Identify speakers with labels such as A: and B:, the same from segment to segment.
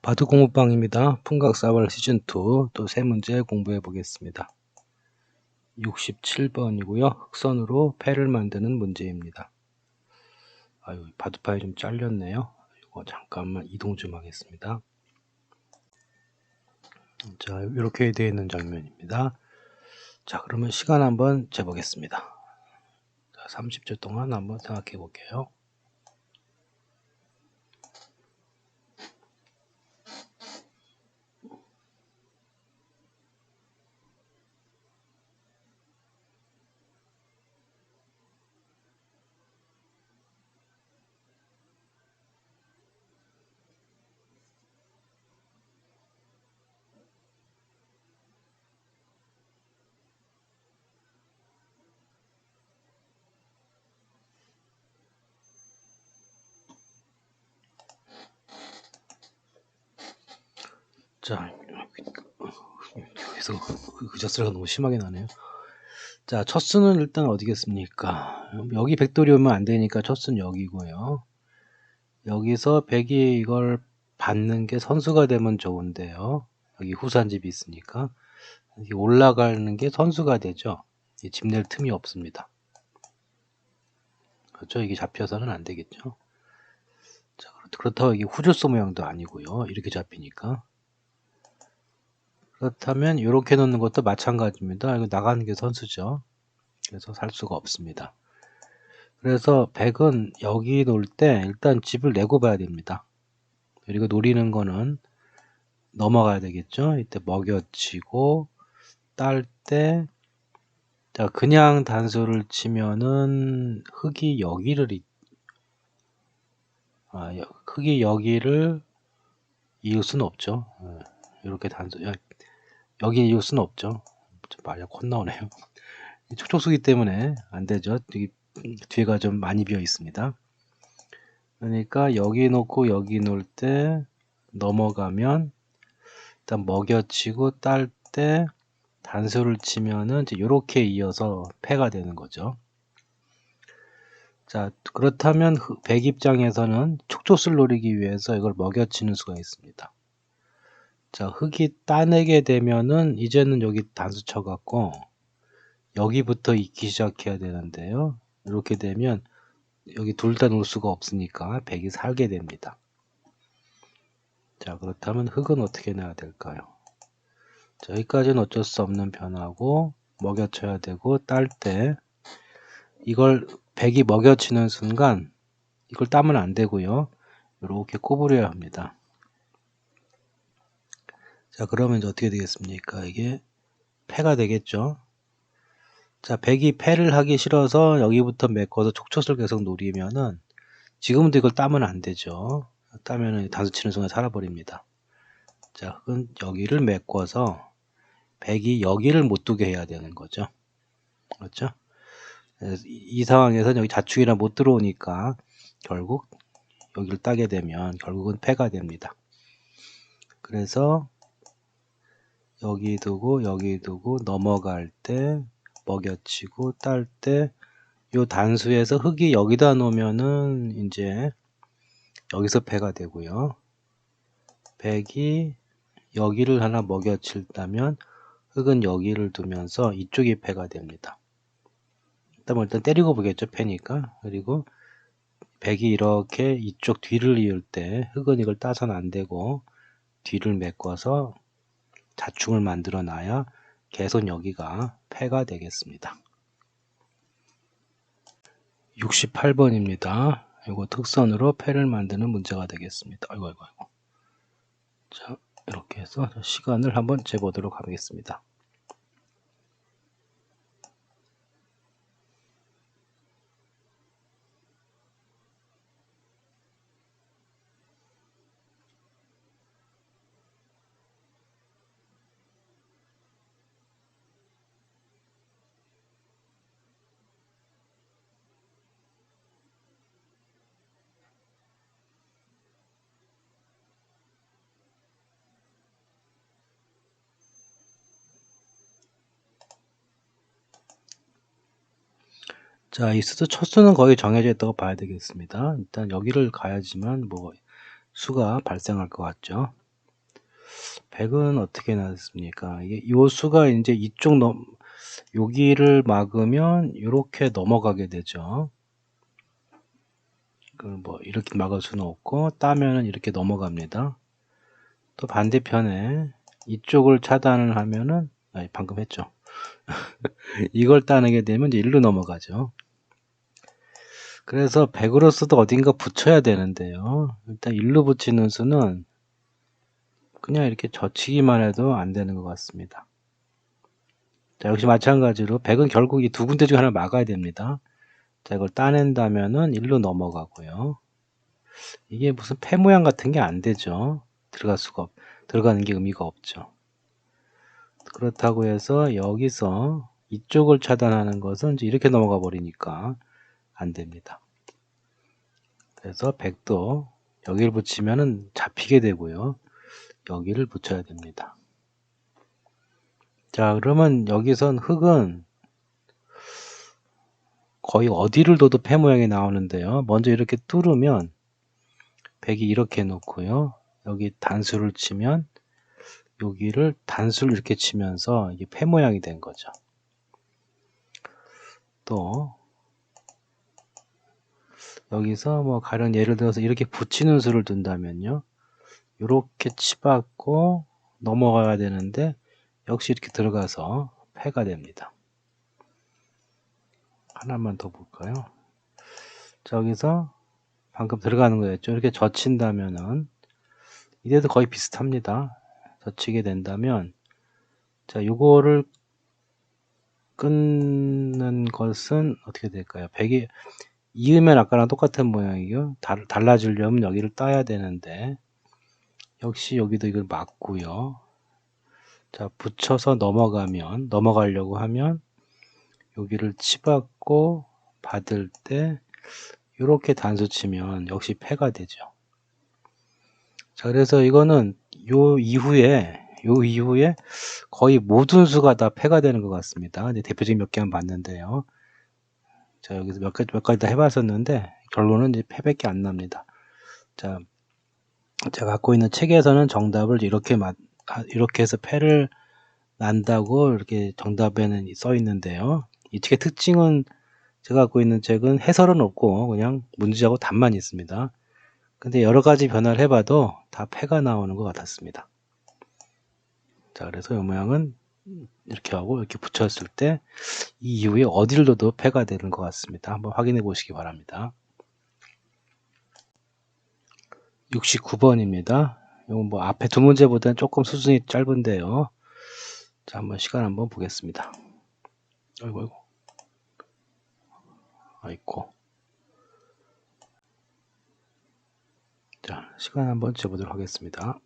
A: 바둑 공부방입니다. 풍각사월 시즌2 또 세 문제 공부해 보겠습니다. 67번이고요. 흑선으로 패를 만드는 문제입니다. 아유, 바둑판이 좀 잘렸네요. 이거 잠깐만 이동 좀 하겠습니다. 자, 이렇게 되어 있는 장면입니다. 자, 그러면 시간 한번 재보겠습니다. 자, 30초 동안 한번 생각해 볼게요. 자, 여기서 의자소리가 너무 심하게 나네요. 자, 첫 수는 일단 어디겠습니까? 여기 백돌이 오면 안 되니까 첫 수는 여기고요. 여기서 백이 이걸 받는 게 선수가 되면 좋은데요. 여기 후산집이 있으니까 여기 올라가는 게 선수가 되죠. 집 낼 틈이 없습니다. 그렇죠? 이게 잡혀서는 안 되겠죠. 자, 그렇다고 이게 후줄소 모양도 아니고요. 이렇게 잡히니까. 그렇다면 이렇게 놓는 것도 마찬가지입니다. 이거 나가는 게 선수죠. 그래서 살 수가 없습니다. 그래서 백은 여기 놓을 때 일단 집을 내고 봐야 됩니다. 그리고 노리는 거는 넘어가야 되겠죠. 이때 먹여치고 딸 때, 자, 그냥 단수를 치면은 흙이 여기를 흙이 여기를 이을 수는 없죠. 이렇게 단수, 여기 이을 수는 없죠. 말이 콧나오네요. 촉촉수기 때문에 안 되죠. 뒤에가 좀 많이 비어 있습니다. 그러니까 여기 놓고 여기 놓을 때 넘어가면 일단 먹여치고 딸 때 단수를 치면은 이제 이렇게 이어서 패가 되는 거죠. 자, 그렇다면 백 입장에서는 촉촉수를 노리기 위해서 이걸 먹여치는 수가 있습니다. 자, 흙이 따내게 되면은 이제는 여기 단수 쳐갖고 여기부터 익기 시작해야 되는데요. 이렇게 되면 여기 둘 다 놓을 수가 없으니까 백이 살게 됩니다. 자, 그렇다면 흙은 어떻게 내야 될까요? 자, 여기까지는 어쩔 수 없는 변화고 먹여쳐야 되고 딸 때 이걸 백이 먹여치는 순간 이걸 따면 안 되고요. 이렇게 꼬부려야 합니다. 자, 그러면 이제 어떻게 되겠습니까? 이게 패가 되겠죠. 자, 백이 패를 하기 싫어서 여기부터 메꿔서 촉촉을 계속 노리면은 지금도 이걸 따면 안 되죠. 따면은 단수 치는 순간 살아버립니다. 자, 그건 여기를 메꿔서 백이 여기를 못 두게 해야 되는 거죠. 그렇죠? 이 상황에서는 여기 자축이나 못 들어오니까 결국 여기를 따게 되면 결국은 패가 됩니다. 그래서 여기 두고 여기 두고 넘어갈 때 먹여치고 딸 때 요 단수에서 흙이 여기다 놓으면은 이제 여기서 패가 되고요. 백이 여기를 하나 먹여칠다면 흙은 여기를 두면서 이쪽이 패가 됩니다. 일단 때리고 보겠죠. 패니까. 그리고 백이 이렇게 이쪽 뒤를 이을 때 흙은 이걸 따서는 안 되고 뒤를 메꿔서 자충을 만들어 놔야 계속 여기가 패가 되겠습니다. 68번입니다. 이거 특선으로 패를 만드는 문제가 되겠습니다. 아이고. 자, 이렇게 해서 시간을 한번 재보도록 하겠습니다. 자, 이 첫 수는 거의 정해져 있다고 봐야 되겠습니다. 일단 여기를 가야지만 뭐 수가 발생할 것 같죠. 100은 어떻게 나왔습니까? 이게 요 수가 이제 이쪽 여기를 막으면 이렇게 넘어가게 되죠. 뭐 이렇게 막을 수는 없고 따면은 이렇게 넘어갑니다. 또 반대편에 이쪽을 차단을 하면은 방금 했죠. 이걸 따내게 되면 이제 일로 넘어가죠. 그래서 100으로서도 어딘가 붙여야 되는데요. 일단 일로 붙이는 수는 그냥 이렇게 젖히기만 해도 안 되는 것 같습니다. 자, 역시 마찬가지로 100은 결국 이 두 군데 중 하나를 막아야 됩니다. 자, 이걸 따낸다면은 일로 넘어가고요. 이게 무슨 폐 모양 같은 게 안 되죠. 들어가는 게 의미가 없죠. 그렇다고 해서 여기서 이쪽을 차단하는 것은 이제 이렇게 넘어가 버리니까 안 됩니다. 그래서 100도 여기를 붙이면은 잡히게 되고요. 여기를 붙여야 됩니다. 자, 그러면 여기선 흙은 거의 어디를 둬도 폐 모양이 나오는데요. 먼저 이렇게 뚫으면 100이 이렇게 놓고요. 여기 단수를 치면 여기를 단수를 이렇게 치면서 이게 폐 모양이 된 거죠. 또 여기서 뭐 가령 예를 들어서 이렇게 붙이는 수를 둔다면요. 이렇게 치받고 넘어가야 되는데 역시 이렇게 들어가서 폐가 됩니다. 하나만 더 볼까요? 저기서 방금 들어가는 거였죠. 이렇게 젖힌다면은 이래도 거의 비슷합니다. 젖히게 된다면 자, 요거를 끊는 것은 어떻게 될까요? 100이 이으면 아까랑 똑같은 모양이요. 달라지려면 여기를 따야 되는데 역시 여기도 이걸 막고요. 자, 붙여서 넘어가려고 하면 여기를 치받고 받을 때 이렇게 단수 치면 역시 폐가 되죠. 자, 그래서 이거는 요 이후에 거의 모든 수가 다 폐가 되는 것 같습니다. 이제 대표적인 몇 개만 봤는데요. 자, 여기서 몇 가지 다 해봤었는데 결론은 이제 패밖에 안 납니다. 자, 제가 갖고 있는 책에서는 정답을 이렇게 해서 패를 난다고 이렇게 정답에는 써 있는데요. 이 책의 특징은 제가 갖고 있는 책은 해설은 없고 그냥 문제하고 답만 있습니다. 근데 여러 가지 변화를 해봐도 다 패가 나오는 것 같았습니다. 자, 그래서 이 모양은 이렇게 하고 이렇게 붙였을 때 이 이후에 어디를 둬도 패가 되는 것 같습니다. 한번 확인해 보시기 바랍니다. 69번입니다. 이건 뭐 앞에 두 문제보다는 조금 수준이 짧은데요. 자, 한번 시간 한번 보겠습니다. 아이고. 자, 시간 한번 재보도록 하겠습니다.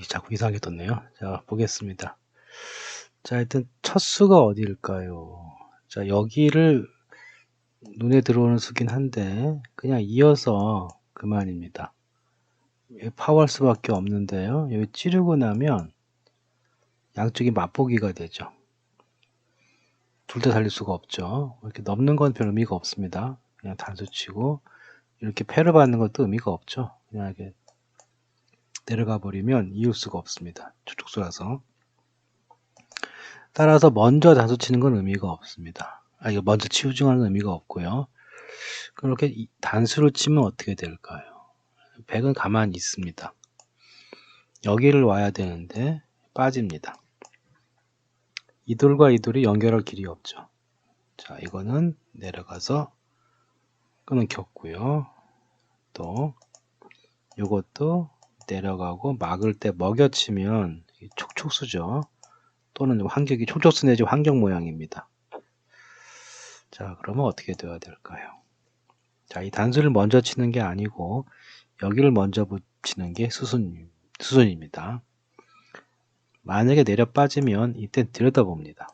A: 자꾸 이상하게 떴네요. 자, 보겠습니다. 자, 하여튼 첫 수가 어디일까요? 자, 여기를 눈에 들어오는 수긴 한데 그냥 이어서 그만입니다. 파워할 수밖에 없는데요. 여기 찌르고 나면 양쪽이 맛보기가 되죠. 둘 다 살릴 수가 없죠. 이렇게 넘는 건 별 의미가 없습니다. 그냥 단수 치고 이렇게 패를 받는 것도 의미가 없죠. 그냥 이렇게 내려가 버리면 이을 수가 없습니다. 저촉수라서. 따라서 먼저 단수 치는 건 의미가 없습니다. 이거 먼저 치우중하는 의미가 없고요. 그렇게 단수를 치면 어떻게 될까요? 100은 가만히 있습니다. 여기를 와야 되는데 빠집니다. 이 돌과 이 돌이 연결할 길이 없죠. 자, 이거는 내려가서 끊겼고요. 또 이것도 내려가고 막을 때 먹여치면 촉촉수죠. 또는 환경이 촉촉수 내지 환경 모양입니다. 자, 그러면 어떻게 되어야 될까요? 자, 이 단수를 먼저 치는 게 아니고 여기를 먼저 붙이는 게 수순입니다. 만약에 내려 빠지면 이때 들여다봅니다.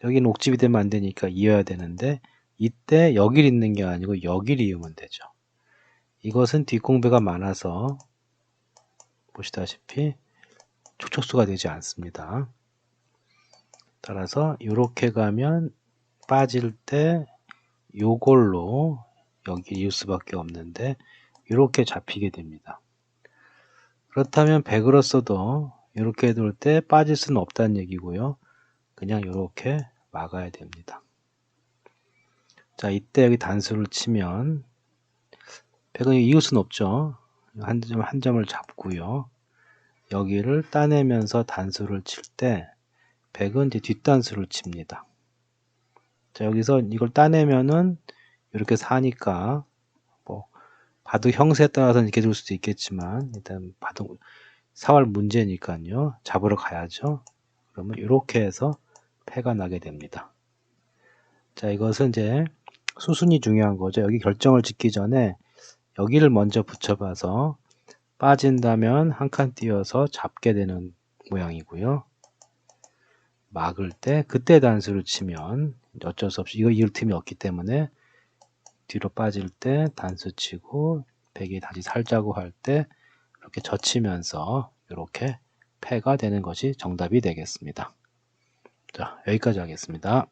A: 여기는 옥집이 되면 안 되니까 이어야 되는데 이때 여길 잇는 게 아니고 여길 이으면 되죠. 이것은 뒷공배가 많아서 보시다시피 촉촉수가 되지 않습니다. 따라서 이렇게 가면 빠질 때 요걸로 여기 이을 수밖에 없는데 이렇게 잡히게 됩니다. 그렇다면 100으로 써도 이렇게 둘 때 빠질 수는 없다는 얘기고요. 그냥 이렇게 막아야 됩니다. 자, 이때 여기 단수를 치면 100은 이을 수는 없죠. 한 점을 잡고요. 여기를 따내면서 단수를 칠 때 100은 이제 뒷단수를 칩니다. 자, 여기서 이걸 따내면은 이렇게 4니까 뭐 바둑 형세에 따라서는 이렇게 줄 수도 있겠지만 일단 바둑 사활 문제니까요. 잡으러 가야죠. 그러면 이렇게 해서 패가 나게 됩니다. 자, 이것은 이제 수순이 중요한 거죠. 여기 결정을 짓기 전에 여기를 먼저 붙여봐서 빠진다면 한 칸 띄어서 잡게 되는 모양이고요. 막을 때 그때 단수를 치면 어쩔 수 없이 이거 이을 틈이 없기 때문에 뒤로 빠질 때 단수 치고 100이 다시 살자고 할 때 이렇게 젖히면서 이렇게 패가 되는 것이 정답이 되겠습니다. 자, 여기까지 하겠습니다.